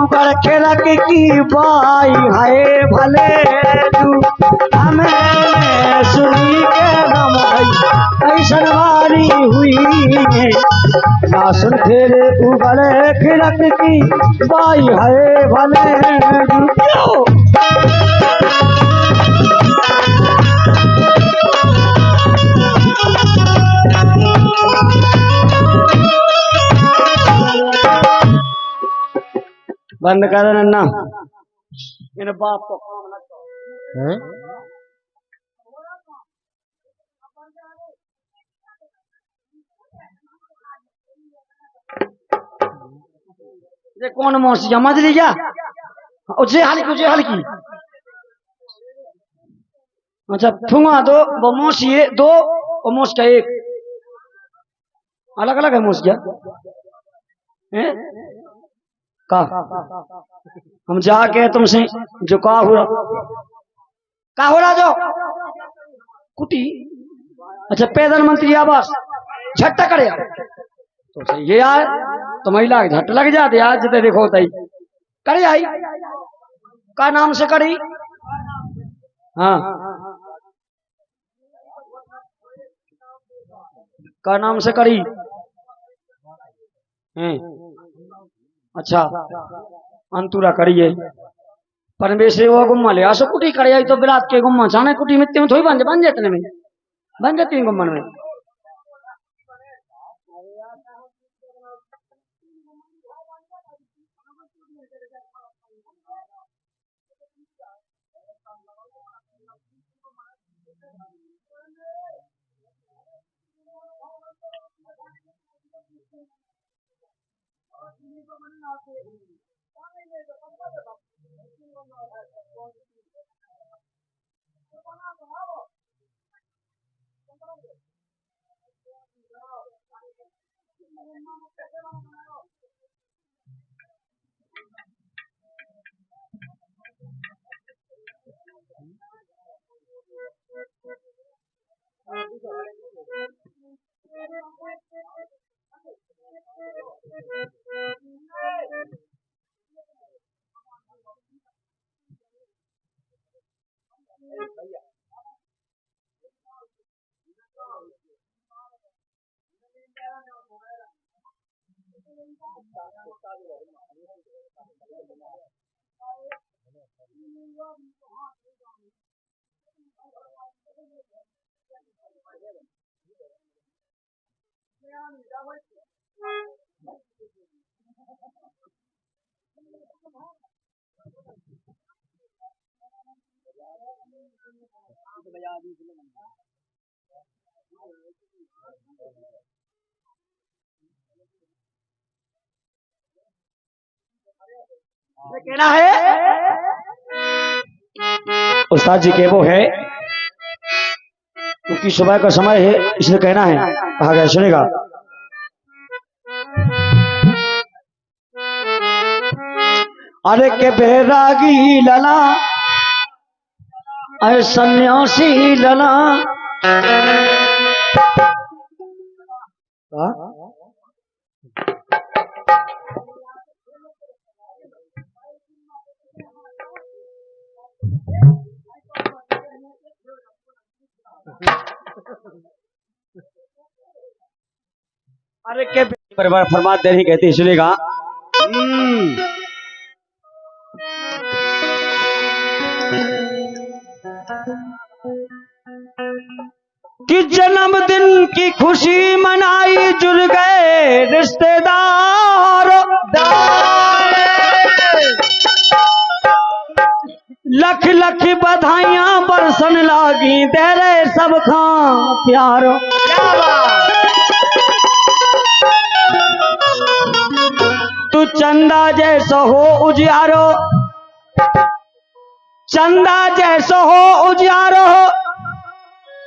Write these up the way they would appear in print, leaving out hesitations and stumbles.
उगड़ के रख की बाई हाय भले तू हमें सुनी के हम ऐसन बारी हुई है ना सुन फिर उगड़ के रख की बाई हाय भले तू। बंद कर नन्ना इन बाप को काम लगता है। ये कौन मौसी समझ ली क्या उसे हल्की अच्छा फुआ दो वो मौसी है दो और मौस का एक अलग अलग है मौस क्या है? का हम जाके तुमसे जो का हो रहा जो कुटी अच्छा प्रधानमंत्री आवास झट्टा करे तो सही है यार तो महिला झट लग जाते यार जितने देखो तई करे आई का नाम से करी हाँ का नाम से करी अच्छा अंतुरा करिए परमेश वो गुम्मा ले आसो कुटी करे आई तो बिरात के गुम्मा चाने कुटी मिट्टी में थोड़ी बन जाते में बन जाती है गुम्मन में कहना है उस्ताद जी के वो है क्योंकि सुबह का समय है इसलिए कहना है कहा गया सुनेगा अरे के बैरागी लला अरे सन्यासी लला अरे के फरमात दे रही कहती सुनेगा कि जन्मदिन की खुशी मनाई जुल गए रिश्तेदार लख लख बधाइयां बरसन लागी तेरे सब खां प्यारो तू चंदा जैसो हो उजियारो चंदा जैसो हो उजियारो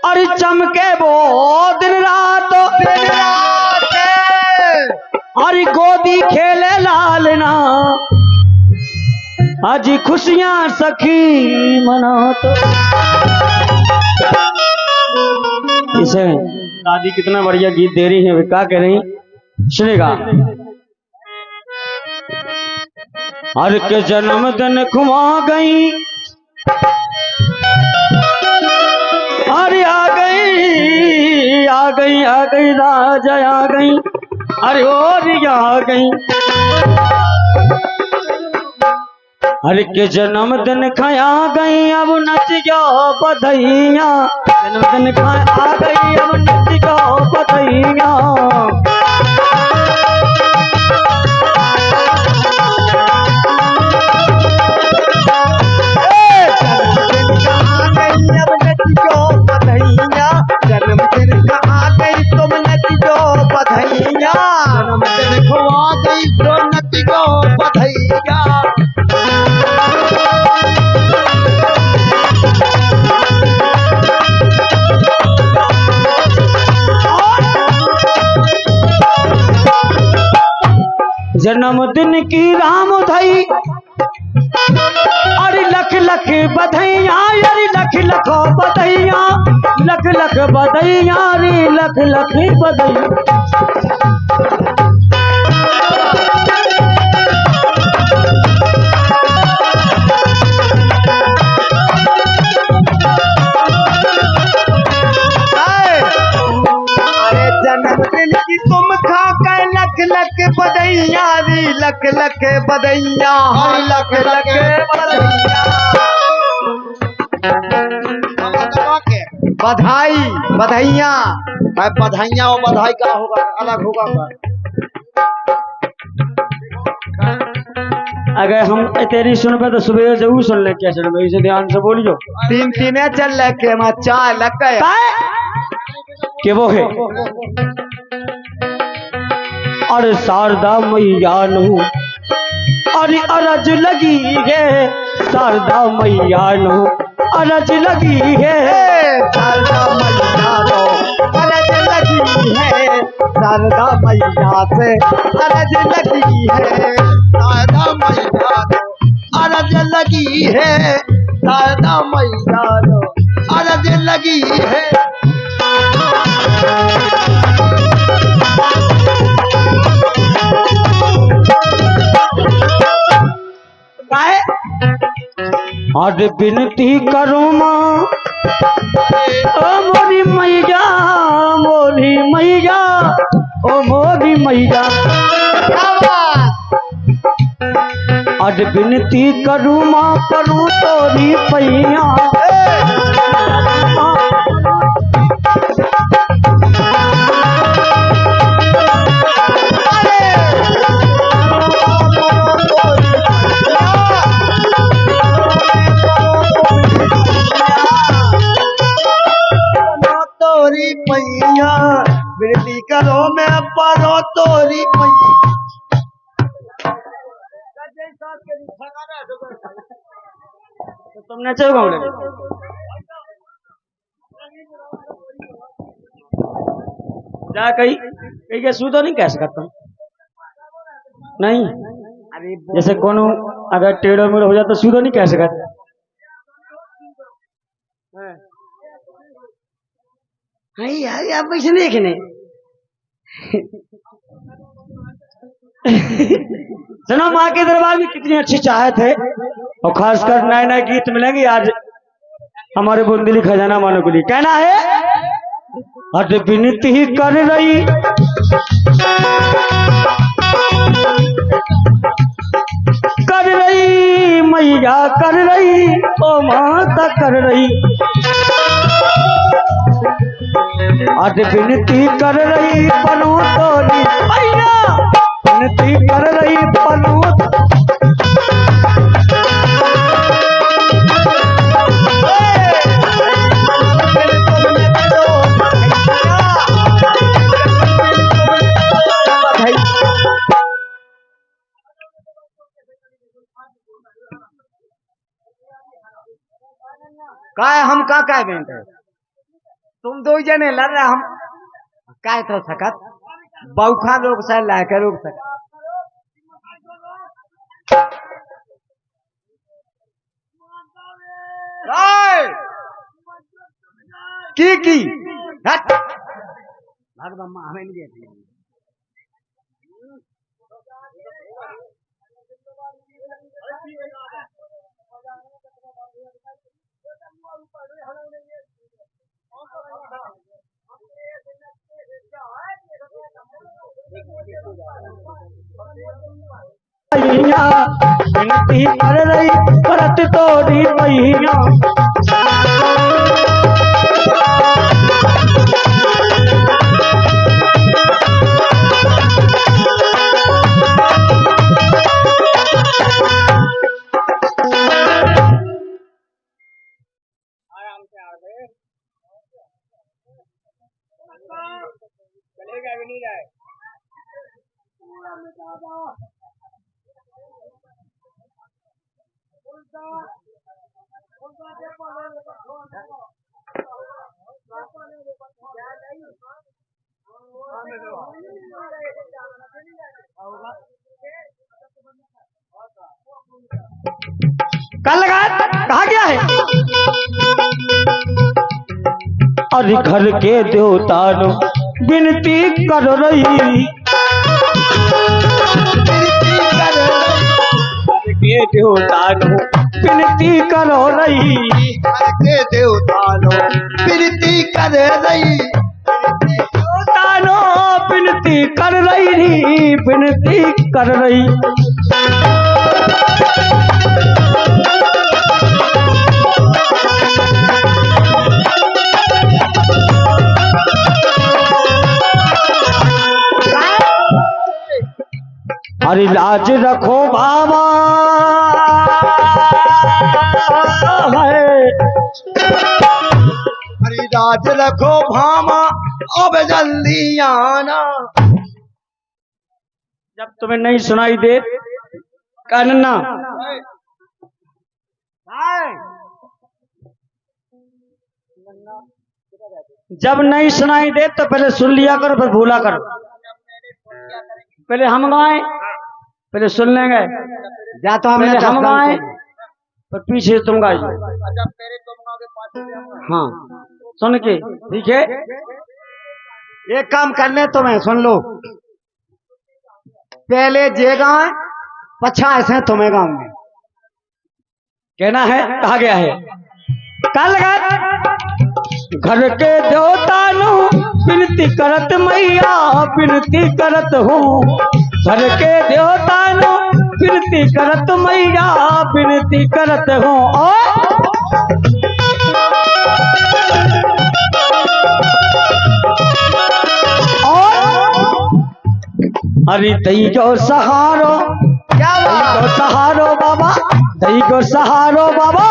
और चमके वो दिन रात और गोदी खेले लालना आज खुशियां सखी मना तो इसे दादी कितना बढ़िया गीत दे रही है क्या कह रही सुनेगा हर के जन्मदिन खुआ गई, अरे आ गई आ गई आ गई राजा आ गई, अरे और आ गई। हर के जन्मदिन खाया गई, अब नच गयो बधैया, जन्मदिन खाया आ गई, अब नच गयो बधैया। जन्मदिन का आ गई तुम नच दो बधैया, जन्मदिन को आ गई तो नच दो बधैया। जन्मदिन की राम धई, अरे लख लख बधैया, अरे लख लख बधैया, लख लख बधैया, अरे लख लख बधैया। अरे जन्मदिन की तुम खा कर लख लख बधैया, री लख लख बधैया, लख लख बधैया। बधाई बधाइया, बधाइया और बधाई का होगा अलग होगा का? अगर हम तेरी सुनबे तो सुबह जरूर सुन ले, क्या सुनबे इसे ध्यान से बोलियो। तीन तीन चल लगे चाय लग गए के वो है, अरे शारदा मैया नु, अरे अरज लगी है, शारदा मैया नु अरज लगी है, शारदा मैया नो अरज लगी है, शारदा मैया से अरज लगी है, शारदा मैया नो अरज लगी है, शारदा मैया नो अरज लगी है। और विनती करो माँ, ओ मोरी मैया, मोरी मैया, ओ मोरी मैया। और विनती करूँ माँ, करूँ तोरी पैया, तोरी पैया, विनती करो मैं परो तोरी पैया। तो तुम नचोगे बोले जा कहीं कहीं के सूदो नहीं कह सकता नहीं, अरे जैसे कोनो अगर टेढ़ो मेढ़ो हो जाता तो सूदो नहीं कह सकता। हाँ यार आप ऐसे नहीं देखे नहीं। सुनो माँ के दरबार में कितनी अच्छी चाहत है, और खासकर नए नए गीत मिलेंगे आज हमारे बुंदेली खजाना वालों के लिए। कहना है हट विनती कर रही, कर रही मैया कर रही, ओ माता कर रही, हट विनती कर रही पनो तोरी मैया, विनती कर रही पनो। काय हम का काय बेंट है तुम दो जने लड़ रहे हम काय तो सकत बौखा लोग से लाके रोक सकत की हट भगवान हमें नहीं देती विनती कर रही करत तोड़ी मैया चलेगा भी नहीं जाए। कल कहा गया है और घर के देवता विनती कर रही के देवता विनती करो रही के देवता विनती कर रही देवता विनती कर रही विनती कर रही अरे लाज रखो बाबा हरी राज रखो भामा अब जल्दी आना। जब तुम्हें नहीं सुनाई दे कानना जब नहीं सुनाई दे तो पहले सुन लिया करो फिर भूला करो। पहले हम गाएं पहले सुन लेंगे जा तो हमने पहले हम गाएं पर पीछे तुम गाइए। हाँ सुन के ठीक है। एक काम करने तुम्हें सुन लो, पहले जे गाए पछा ऐसे तुम्हें गाऊंगे। कहना है कहा गया है कल घर के देवता नु विनती करत मैया विनती करत हूँ घर के देवता नु विनती करत मैया विनती करत हूँ अरे दई जो सहारो क्या दई को सहारो बाबा दई को सहारो बाबा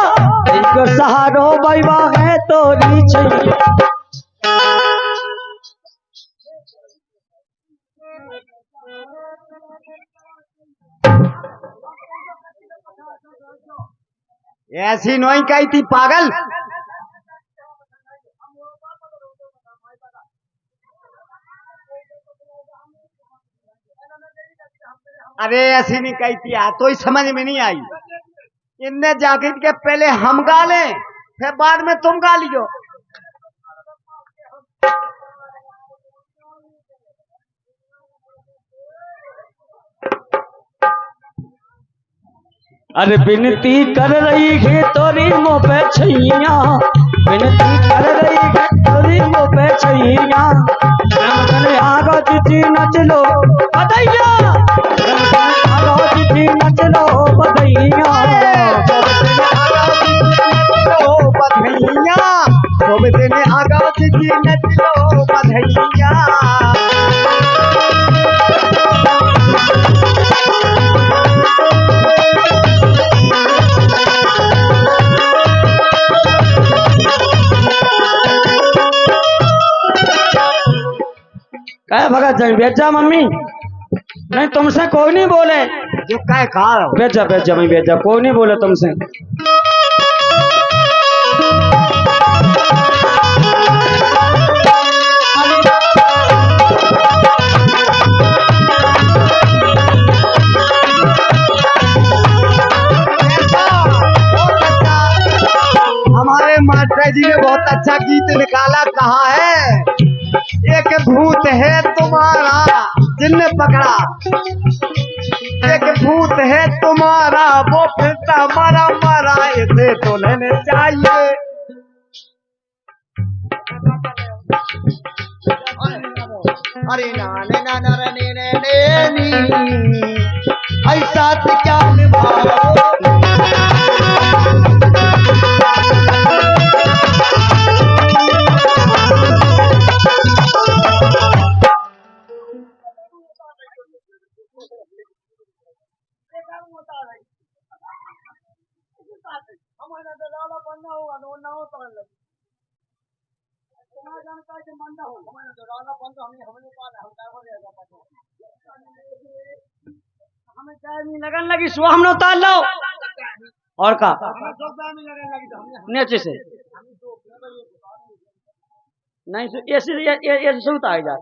दई को सहारो बाबा है तोरी छैया ऐसी नहीं कही थी पागल। अरे ऐसी नहीं कही थी तो ही समझ में नहीं आई। इनने जाकर के पहले हम गा लें फिर बाद में तुम गा लियो। अरे विनती कर रही है तोरी मुँह पे छैया विनती कर रही है तोरी मुँह पे छैया आगो जी नच लो बधैया आगो जी नच लो बधैया बधैया आगा जी नच लो बधैया। क्या भगत जाए बेचा मम्मी नहीं तुमसे कोई नहीं बोले जो कह कहा बेचा बेचा मैं बेचा कोई नहीं बोले तुमसे। हमारे मास्टर जी ने बहुत अच्छा गीत निकाला। कहा है एक भूत है तुम्हारा जिनने पकड़ा एक भूत स्वागत है तुम्हारा, वो फिरता मरा मरा, इसे तो लेने चाहिए। अरे नाने नाना रे ने ऐसा क्या निभाओ। हमें चाय नहीं लगन लगी सुबह हमने उतार लो और का नीचे से नहीं ये से उतार जा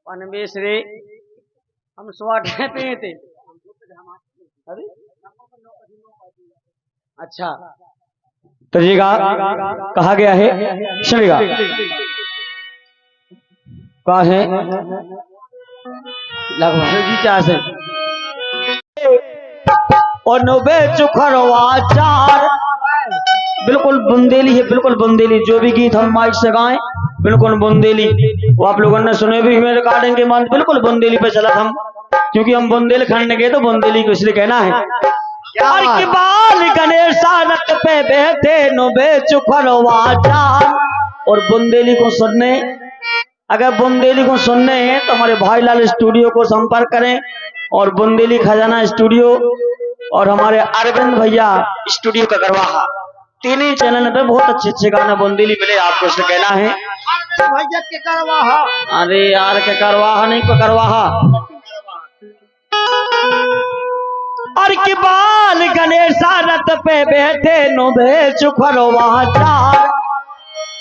पनवेश रे हम स्वाट पे थे। अरे अच्छा तो जी कहा गया है सुनिएगा कहा है लगभग जी चार से और नब्बे चुखरवा चार बिल्कुल बुंदेली है, बिल्कुल बुंदेली। जो भी गीत हम माइक से गाएं बिल्कुल बुंदेली, वो आप लोगों ने सुने भी हुए रिकॉर्डिंग के मान बिल्कुल बुंदेली पे चला हम, क्योंकि हम बुंदेल खंड गए तो बुंदेली को इसलिए कहना है। और बाल गणेश रथ पे बैठे नब्बे चुखरवा चार। और बुंदेली को सुनने, अगर बुंदेली को सुनने हैं तो हमारे भाईलाल स्टूडियो को संपर्क करें, और बुंदेली खजाना स्टूडियो और हमारे अरविंद भैया स्टूडियो का करवाहा, तीनों चैनल पे बहुत अच्छे अच्छे गाना बुंदेली मिले आपको, इससे कहना है भैया के करवाहा। अरे यार के करवाहा नहीं को करवाहा। और की बाल गणेश रथ पे बैठे नब्बे चुखरवा चार।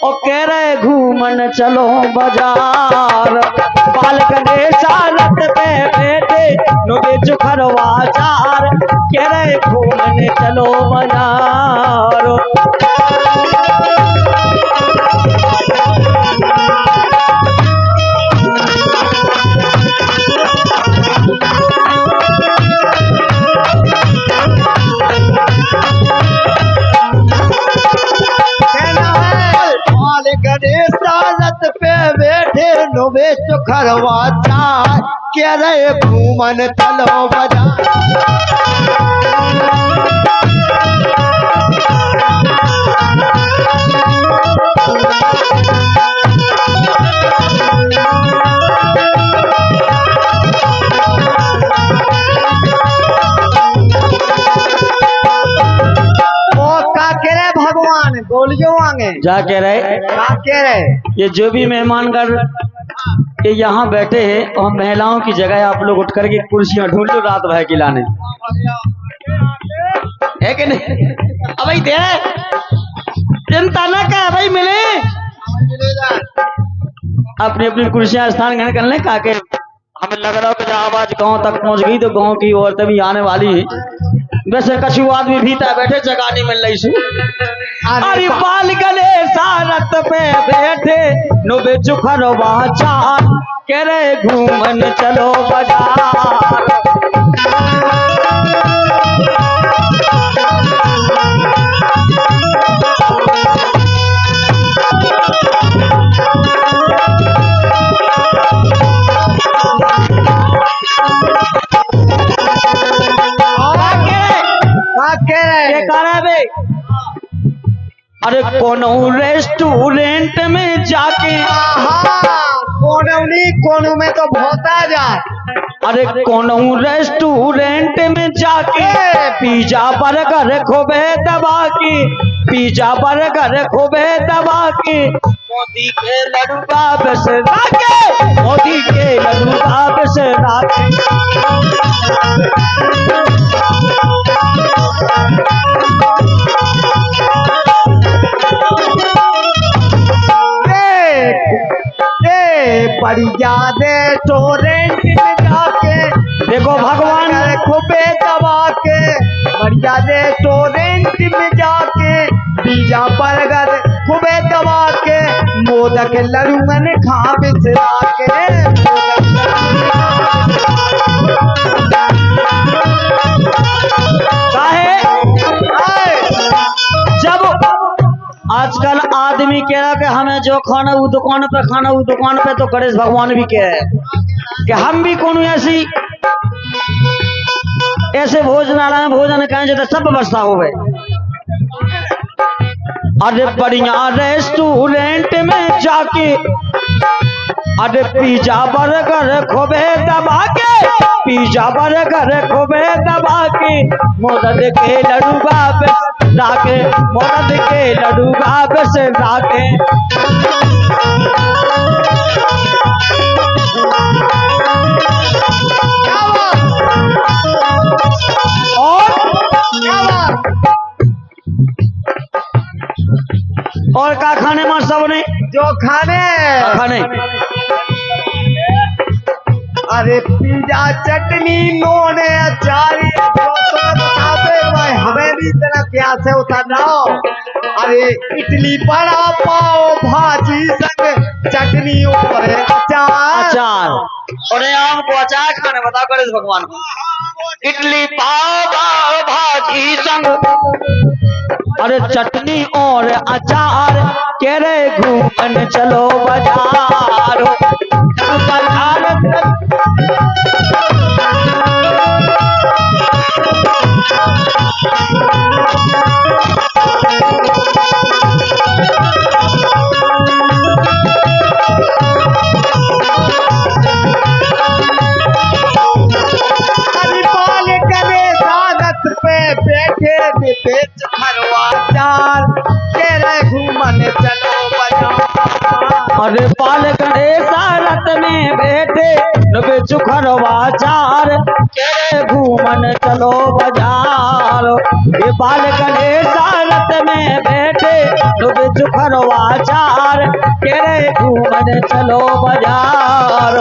और कह रहे घूमन चलो बाजार, बाल गणेश रथ पे बैठे नब्बे चुखरवा चार। कह रहे घूमन चलो बाजार। गणेश रथ पे बैठे नब्बे चुखरवा चार। कह रहे घूमन चलो बाजार। भगवान बोलियो आगे जा कह रहे क्या कह रहे। ये जो भी मेहमानगढ़ ये यहाँ बैठे हैं और महिलाओं की जगह आप लोग उठ करके कुर्सियां ढूंढ लो रात भर की लाने है कि नहीं। अब भाई दे चिंता न का भाई मिले अपनी अपनी कुर्सियां स्थान ग्रहण कर ले, काके हमें लग रहा है कि आवाज गांव तक पहुंच गई तो गांव की औरतें भी आने वाली है। वैसे कछु आदमी भीतर बैठे जगाने में लई सु। अरे बाल गणेश रथ पे बैठे नब्बे चुखरवा चार। कह रहे घूमन चलो बाजार। अरे कोनो रेस्टोरेंट में जाके कोनो में तो भोता जाए। अरे कोनो रेस्टोरेंट में जाके पिज्जा बर्गर खोबे दबा के, पिज्जा बर्गर खोबे दबा के। मोदी के लड्डू का बसरा के, मोदी के लड्डू का बसरा के। बढ़िया रेस्टोरेंट में जाके देखो भगवान खूबे दबा के। बढ़िया रेस्टोरेंट में जाके पिज्जा बर्गर खूबे दबा के। मोदक लड्डू मैंने खा बिसरा के। कह रहा कि हमें जो खाना वो दुकान पे खाना वो दुकान पे, तो गणेश भगवान भी कह कि हम भी कोनो ऐसे भोजनालय में भोजन कहें जो सब व्यवस्था हो गए। अरे बढ़िया रेस्टोरेंट में जाके अरे पिज्जा बर्गर खोबे दबा के, पिज्जा बर्गर खोबे दबा के, मदद के लड्डू बेस राके, मदद के लड्डू बेस राके। और का खाने में सब ने जो खाने खाने अरे पिज्जा चटनी नून अचार हमें भी इतना प्यास है उतर जाओ। अरे इडली बड़ा पाव भाजी संग चटनी और अचार। अचार और आम को अचार खाने बताओ गणेश भगवान को। इडली पाव भाजी संग अरे चटनी और अचार, कह रहे घूमन चलो बाजार। बेच भरवा चार, कह रहे घूमन चलो बाजार। अरे पाल गणेश रथ में बैठे बेच खरवा चार, कह रहे घूमन चलो बाजार। ये पाल गणेश रथ में बैठे बेच खरवा चार, कह रहे घूमन चलो बाजार।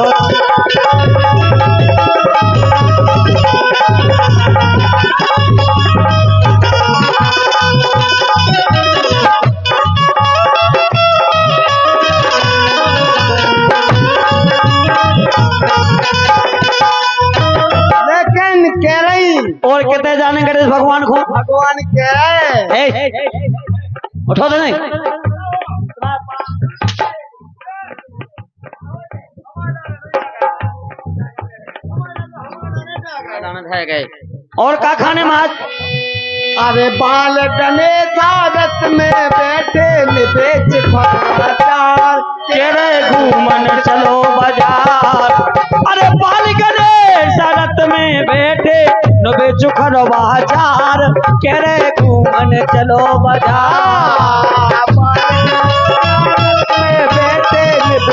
और कहते जाने गणेश भगवान को, भगवान कह रहे उठो तो नहीं। और का खाने में आज अरे बाल गणेश रथ में बैठे बेच फटाचार, कह रहे घूमन चलो बाजार। अरे बाल गणेश रथ में बैठे बेच खरवा चार, कह रहे घूमन चलो बाजार। बैठे बेच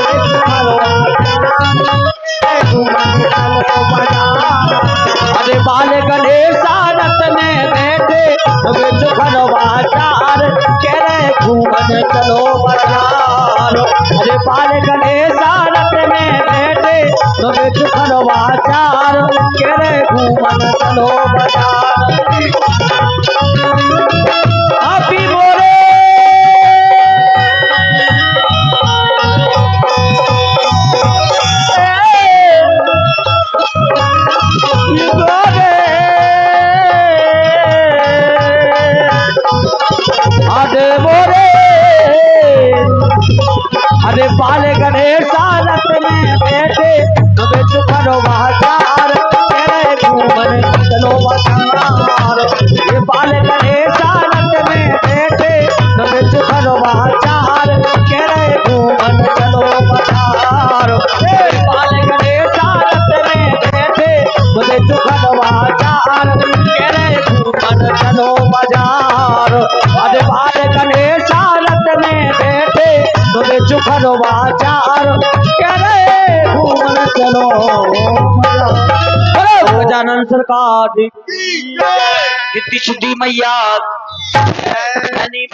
अरे बाल गणेश रथ में बैठे बेच खरवा चार, कह रहे घूमन चलो बाजार। अरे बाल गणेश रथ में बैठे बेच खरवा चार, कह रहे घूमन चलो बाजार। अभी बोले अरे बाल गणेश रथ में बैठे बेच खरवा चार, कह रहे घूमन चलो बाजार। ये बाल गणेश रथ में बैठे बेच खरवा चार, कह रहे घूमन चलो बाजार। बाल गणेश रथ में बैठे बेच खरवा चार, कह रहे घूमन चलो बाजार। अरे बाल गणेश रथ में बैठे बेच खरवा चार, कह रहे घूमन चलो गजानन सरकार की शुद्धि मैया।